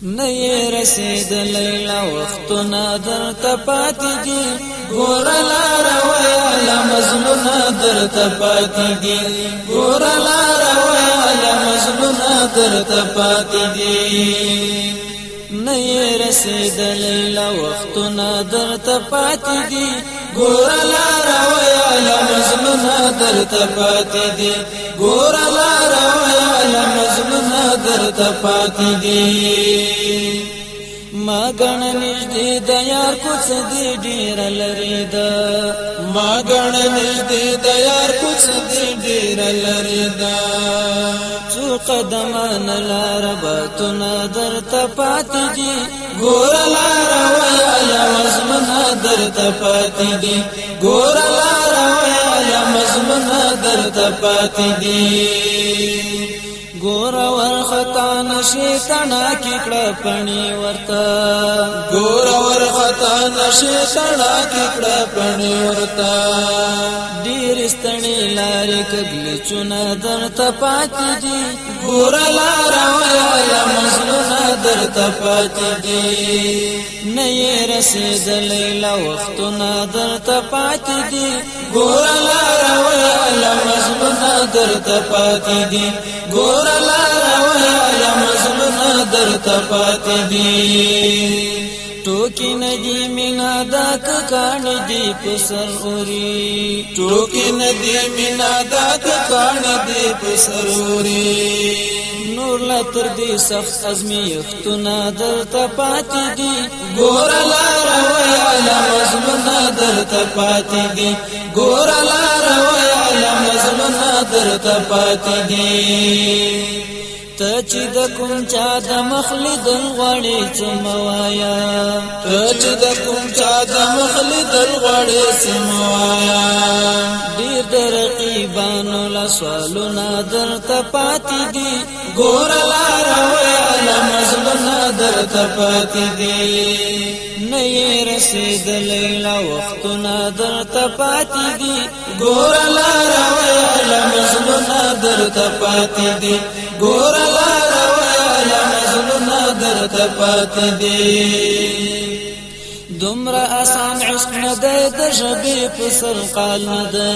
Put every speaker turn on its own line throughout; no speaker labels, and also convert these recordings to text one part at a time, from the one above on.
نئی رسید لیلا وختنا در تپاتی دی گورا لارا ویالا مظلونا در تپاتی دی گورا لارا ویالا مظلونا در تپاتی دی نئی رسید لیلا وختنا در تپاتی دی گورا لارا ویالا مظلونا در تپاتی دی گورا لارا ویالا مظلونا در تپاتی دی ما گن نجدی د یار کوڅ دی ډیر لری دا ما گن نجدی د یار کوڅ دی ډیر لری دا څو قدمان لار باتونه در تپاتی دی ګور لار ویالا مظلونا در تپاتی دی ګور لار ویالا مظلونا در تپاتی دی گورا ور خطا نشی تنا ککړه پنی ورتا گورا ور خطا نشی تنا ککړه پنی ورتا ډیر ستړي لارې کګلی چونه در تپاتی دی گورا لار ویالا مظلونا در تپاتی دی نئی رسید لیلا وختنا در تپاتی دی گورا لار ویالا مظلونا در تپاتی دی گورا لارا ویالا مظلونا در تپاتی دی ټوکی ندی مینا دا ککان دی پسر اوری ټوکی ندی مینا دا ککان دی پسر اوری نور لتر دی سخت ازمی اختنا در تپاتی دی گورا لارا ویالا مظلونا در تپاتی دی گورا لارا ویالا مظلونا در تپاتی دی تچ د کوم چا د مخلدل غړې چموایا تچ د کوم چا د مخلدل غړې چموایا ډیر د رقیبانو لا سوالونه در تپاتی دی ګور لار ویالا مظلونا در تپاتی دی نئی رسید لیلا وختنا در تپاتی دی ګور لار ویالا مظلونا در تپاتی دی ګور لار ویالا مظلونا در تپاتی دی دومره آسان عشق نده د ژبې په سر قال نده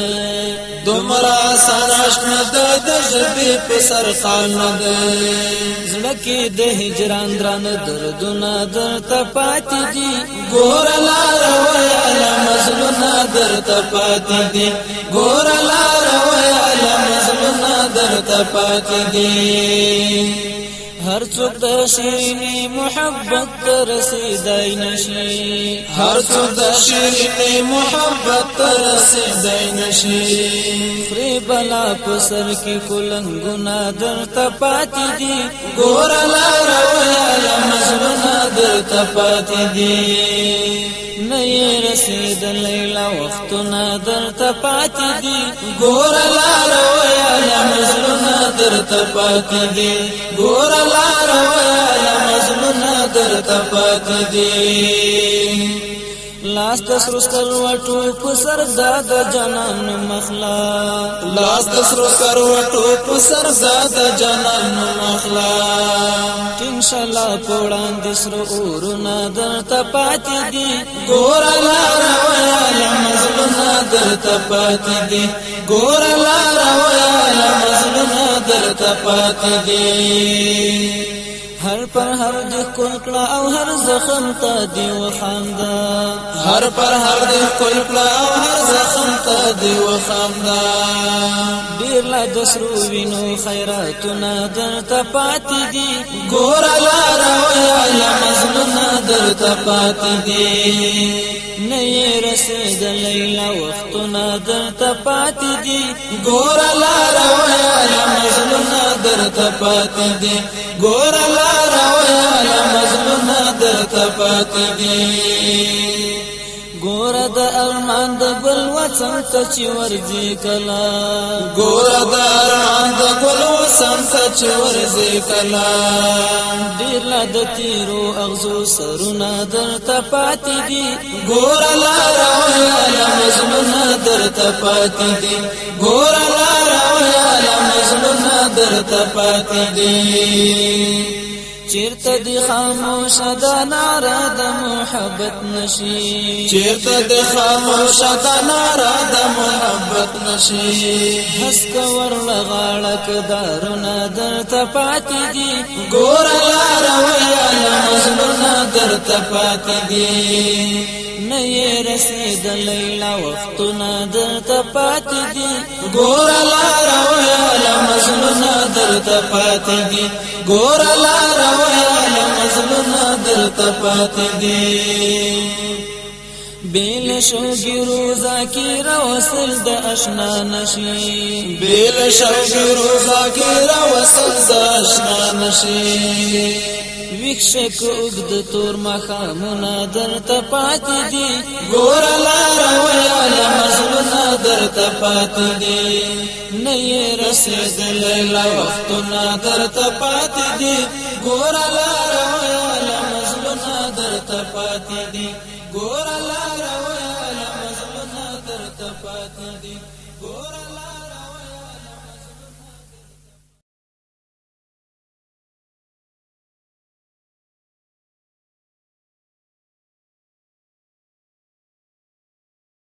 دومره آسان عشق نده د ژبې په سر قال نده زړه کې د هجران درانه دردونه در تپاتی دی ګور لار ویالا مظلونا در تپاتی دی ګور لار ویالا مظلونا در تپاتی دی هر څوک د شیرینی محبت ته رسیدای نشي هر څوک د شیرینی محبت ته رسیدای نشي فری بلا په سر کې کولنګونه در تپاتی دی ګور لار ویالا مظلونا در تپاتی دی نئی رسید لیلا وختنا در تپاتی دی ګور لار ویالا مظلونا در تپاتی دی ګور لار ویالا مظلونا در تپاتی دی لاس تسرو سکروټو په سر زاد جانان مخلا لاس تسرو سکروټو په سر زاد جانان مخلا انشاءالله پوړان د سر اورنا در تپاتی دی ګور لار ویالا مظلونا در تپاتی دی ګور لار ویالا مظلونا در تپاتی دی هر پر هر د کلکړه او هر زخم ته دی وخاندا هر پر هر د کلکړه او هر زخم ته دی وخاندا ډیر لا د سرو وینو خیراتونه در تپاتی دی ګور لار ویالا مظلونا در تپاتی دی نئی رسید لیلا وختنا در تپاتی دی ګور لار ویالا مظلونا در تپاتی دی ګور لار ویالا مظلونا در تپاتی دی ګور د ارمان د ګل وطن ته چې ورځي کلا ګور د ارمان د ګل وطن ته چې ورځي کلا ډیر لا د تیرو اغزو سرونه در تپاتی دی ګور لار ویالا مظلونا در تپاتی دی ګور لار ویالا مظلونا در تپاتی دی چیرته دی خاموش دا نعره د محبت نشي چیرته دی خاموش دا نعره د محبت نشي هسک ورلغاړک دارونه درته پاتې دي ګور لار ویاله مزلونه درته پاتې دي نه یې رسېدلی لا وختونه درته پاتې دي ګور لار ویاله مزلونه درته پاتې دي ګور لار ویاله مزلونه درته پاتې دي بیل شوګیرو ذاکر وصل د آشنا نشي بیل شوګیرو ذاکر وصل د آشنا نشي ویښک اوږد تور مخامونه درته پاتې دي ګور لار ویاله مزلونه درته پاتې دي نه یې رسېدلی لا وختونه درته پاتې دي ګور لار ویاله مزلونه درته پاتې دي ګور لار ویاله مزلونه درته پاتې دي ګور لار